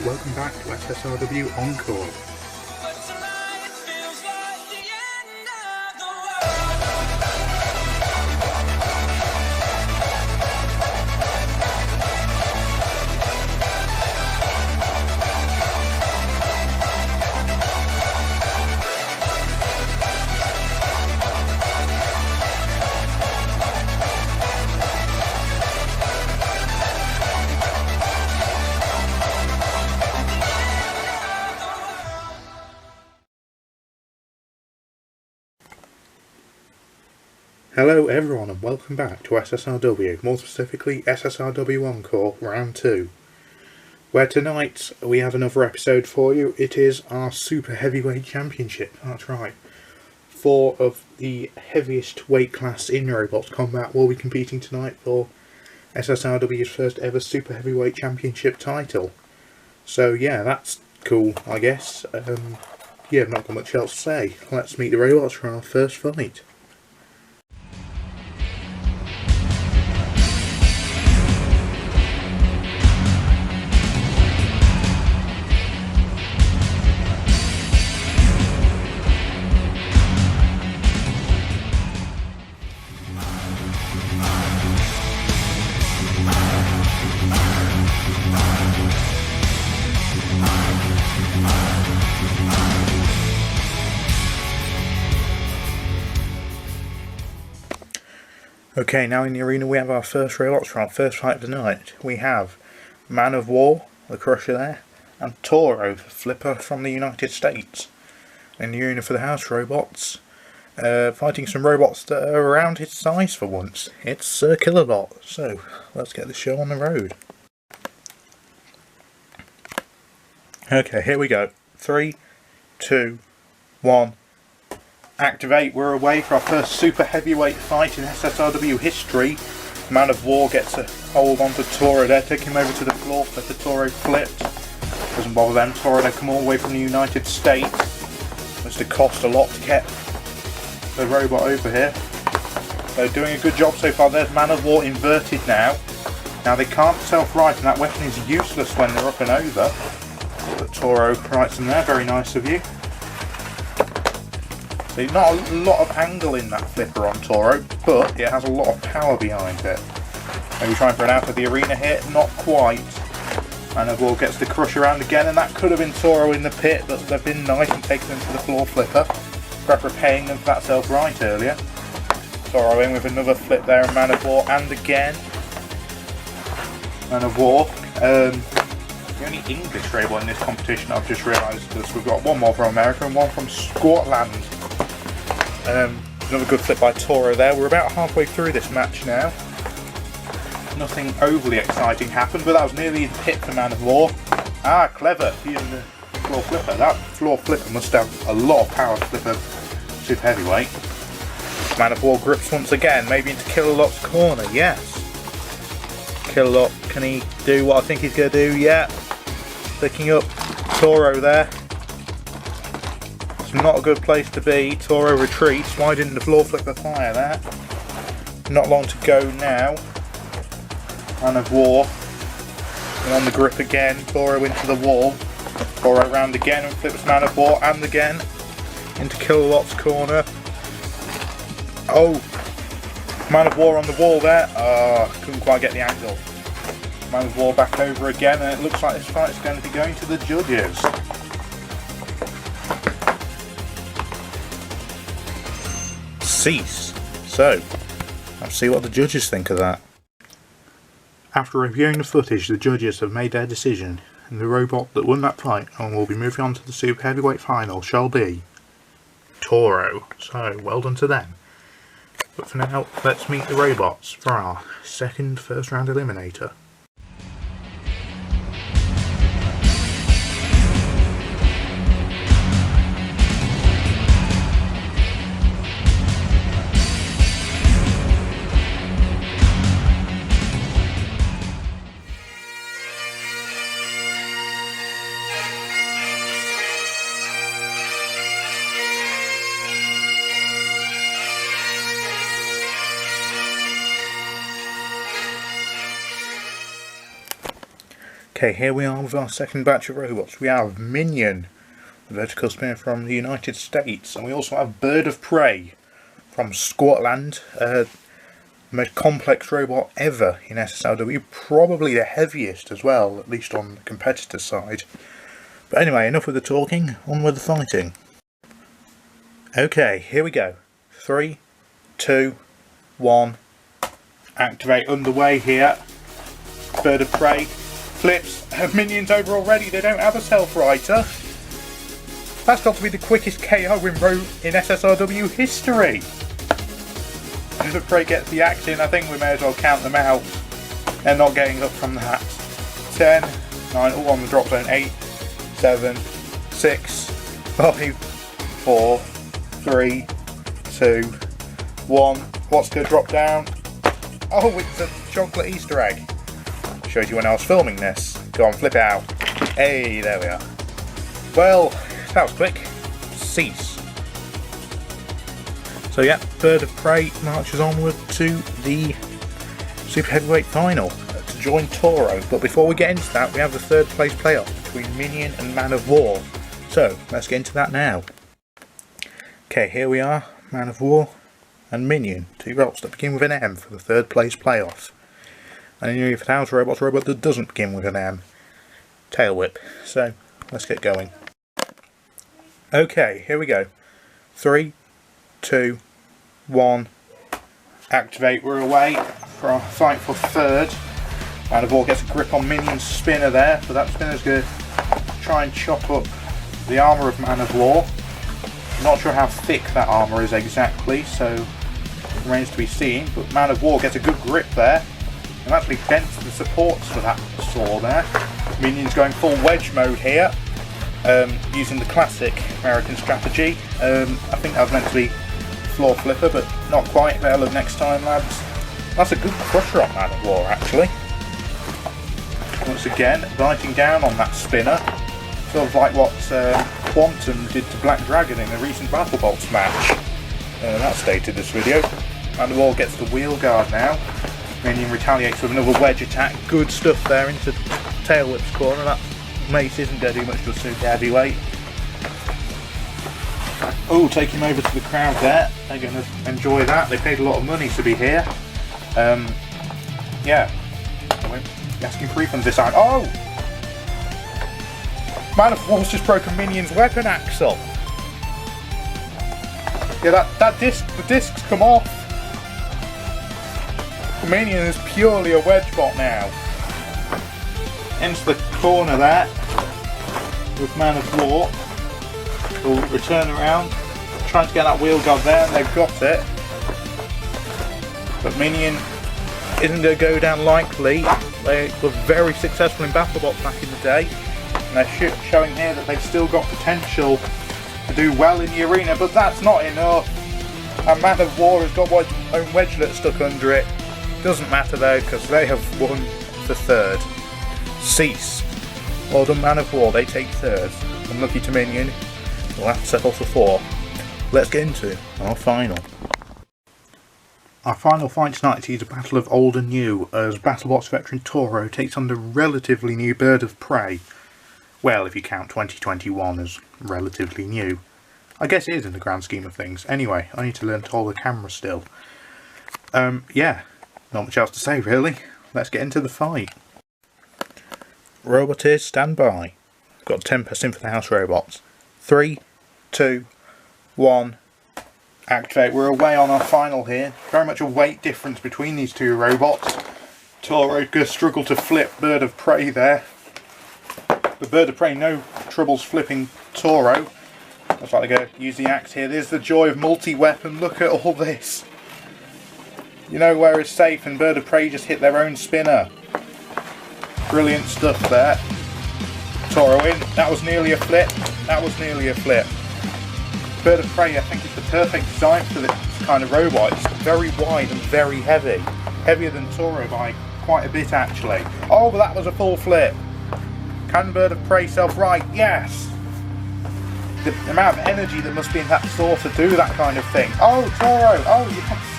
welcome back to SSRW Encore. Hello everyone and welcome back to SSRW, more specifically SSRW Encore Round 2, where tonight we have another episode for you. It is our Super Heavyweight Championship, that's right. 4 of the heaviest weight class in Robots Combat will be competing tonight for SSRW's first ever Super Heavyweight Championship title. So yeah, that's cool, I guess. I've not got much else to say. Let's meet the robots for our first fight. Okay, now in the arena we have our first robots for our first fight of the night. We have Man of War, the Crusher there, and Toro, the Flipper from the United States. In the arena for the house robots, fighting some robots that are around his size for once. It's Killerbot, so let's get the show on the road. Okay, here we go. 3, 2, 1. Activate. We're away for our first super heavyweight fight in SSRW history. Man of War gets a hold onto Toro there, taking him over to the floor. Flipper Toro flipped. Doesn't bother them. Toro they come all the way from the United States. Must have cost a lot to get the robot over here. They're doing a good job so far. There's Man of War inverted now. Now they can't self-right and that weapon is useless when they're up and over. But Toro rights them there. Very nice of you. There's not a lot of angle in that flipper on Toro, but it has a lot of power behind it. Maybe trying for an out of the arena here, not quite. And the ball gets the crush around again, and that could have been Toro in the pit, but they've been nice and taken them to the floor flipper. Grab repaying them for that self-right earlier. Toro in with another flip there, and Man of War, and again. Man of War. The only English robot in this competition I've just realised, because we've got one more from America and one from Scotland. Another good flip by Toro there. We're about halfway through this match now. Nothing overly exciting happened, but that was nearly the pit for Man of War. Ah, clever, using the floor flipper. That floor flipper must have a lot of power to flip a super heavyweight. Man of War grips once again, maybe into Killerlot's corner, yes. Killerlot, can he do what I think he's going to do? Yeah. Picking up Toro there. Not a good place to be. Toro retreats. Why didn't the floor flipper fire there? Not long to go now. Man of War. And on the grip again. Toro into the wall. Toro round again and flips Man of War and again into Killerlot's corner. Oh! Man of War on the wall there. Couldn't quite get the angle. Man of War back over again, and it looks like this fight is going to be going to the judges. Cease. So, let's see what the judges think of that. After reviewing the footage, the judges have made their decision, and the robot that won that fight and will be moving on to the Super Heavyweight final shall be Toro. So, well done to them. But for now, let's meet the robots for our second first round eliminator. Okay, here we are with our second batch of robots. We have Minion, the vertical spinner from the United States, and we also have Bird of Prey from Scotland. The most complex robot ever in SSRW, probably the heaviest as well, at least on the competitor side. But anyway, enough with the talking, on with the fighting. Okay, here we go. 3, 2, 1, activate underway here. Bird of Prey flips, Minions over already, they don't have a self-righter. That's got to be the quickest KO in SSRW history. Bird of Prey gets the axe in, I think we may as well count them out. They're not getting up from that. 10, 9, all on the drop zone, 8, 7, 6, 5, 4, 3, 2, 1. What's going to drop down? Oh, it's a chocolate Easter egg. Showed you when I was filming this. Go on, flip it out. Hey, there we are. Well, that was quick. Cease. So yeah, Bird of Prey marches onward to the Super Heavyweight final to join Toro. But before we get into that, we have the third place playoff between Minion and Man of War. So let's get into that now. Okay, here we are, Man of War and Minion, two robots that begin with an M for the third place playoff. And then if it's a robot that doesn't begin with an M, Tail Whip. So let's get going. Okay, here we go. 3, 2, 1, activate. We're away for our fight for third. Man of War gets a grip on Minion's spinner there, but that spinner's going to try and chop up the armour of Man of War. I'm not sure how thick that armour is exactly, so it remains to be seen, but Man of War gets a good grip there. And actually bent the supports for that saw there. Minion's going full wedge mode here, using the classic American strategy. I think that was meant to be floor flipper, but not quite. Better luck next time, lads. That's a good crusher on Man of War, actually. Once again, biting down on that spinner. Sort of like what Quantum did to Black Dragon in the recent Battle Bolts match. That's dated this video. Man of War gets the wheel guard now. Minion retaliates with another wedge attack. Good stuff there into Tail Whip's corner. That mace isn't going to do much to a Super Heavyweight. Oh, take him over to the crowd there. They're going to enjoy that. They paid a lot of money to be here. Yeah. I won't be asking for refunds this time. Oh! Man of War's just broken Minion's weapon axle. Yeah, the discs come off. Minion is purely a wedge bot now. Into the corner there with Man of War. Will return around, trying to get that wheel guard there, and they've got it. But Minion isn't going to go down lightly. They were very successful in BattleBots back in the day, and they're showing here that they've still got potential to do well in the arena, but that's not enough. And Man of War has got one own wedgelet stuck under it. Doesn't matter though, because they have won for third. Cease. Well done, Man of War, they take third. Unlucky to Minion, we'll have to settle for 4. Let's get into our final. Our final fight tonight is a battle of old and new, as BattleBots veteran Toro takes on the relatively new Bird of Prey. Well, if you count 2021 as relatively new. I guess it is in the grand scheme of things. Anyway, I need to learn to hold the camera still. Yeah. Not much else to say really. Let's get into the fight. Roboteers, stand by. Got 10% for the house robots. 3, 2, 1, activate. We're away on our final here. Very much a weight difference between these two robots. Toro going to struggle to flip Bird of Prey there. The Bird of Prey, no troubles flipping Toro. Looks like they're going to use the axe here. There's the joy of multi-weapon. Look at all this. You know where it's safe, and Bird of Prey just hit their own spinner. Brilliant stuff there. Toro in. That was nearly a flip. That was nearly a flip. Bird of Prey, I think, is the perfect design for this kind of robot. It's very wide and very heavy. Heavier than Toro by quite a bit, actually. Oh, but that was a full flip. Can Bird of Prey self-right? Yes! The amount of energy that must be in that saw to do that kind of thing. Oh, Toro! Oh, yes!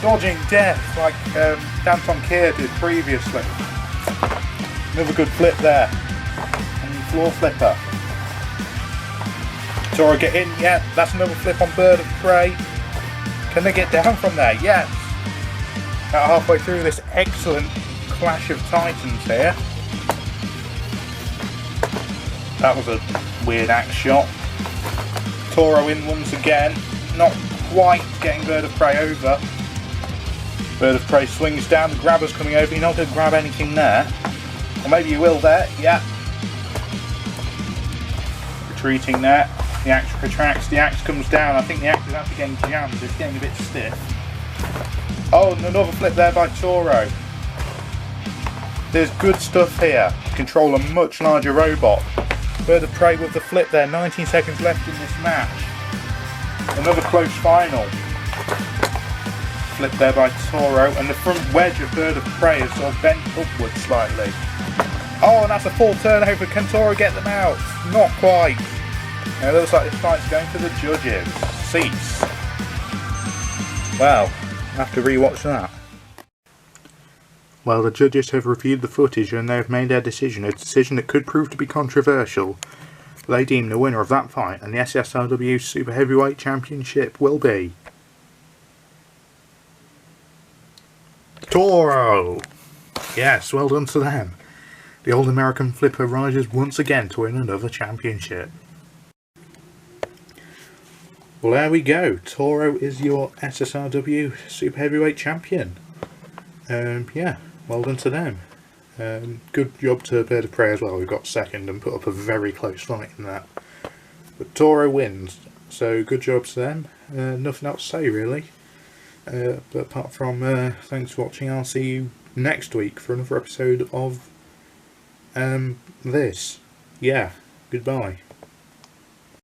Dodging death like Danton Kier did previously. Another good flip there. And floor flipper. Toro get in, yeah, that's another flip on Bird of Prey. Can they get down from there? Yes. About halfway through this excellent Clash of Titans here. That was a weird axe shot. Toro in once again. Not quite getting Bird of Prey over. Bird of Prey swings down, the grabber's coming over. You're not going to grab anything there. Or maybe you will there, yeah. Retreating there. The axe retracts, the axe comes down. I think the axe is actually getting jammed, it's getting a bit stiff. Oh, and another flip there by Toro. There's good stuff here to control a much larger robot. Bird of Prey with the flip there, 19 seconds left in this match. Another close final. Flip there by Toro, and the front wedge of Bird of Prey is sort of bent upwards slightly. Oh, and that's a full turnover. Can Toro get them out? Not quite. Now it looks like this fight's going to the judges. Seats. Wow, I have to rewatch that. Well, the judges have reviewed the footage and they have made their decision, a decision that could prove to be controversial. They deem the winner of that fight and the SSRW Super Heavyweight Championship will be Toro! Yes, well done to them. The old American flipper rises once again to win another championship. Well, there we go. Toro is your SSRW Super Heavyweight Champion. Yeah, well done to them. Good job to Bird of Prey as well, who got second and put up a very close fight in that. But Toro wins, so good job to them. Nothing else to say really. But apart from thanks for watching, I'll see you next week for another episode of this. Yeah, goodbye.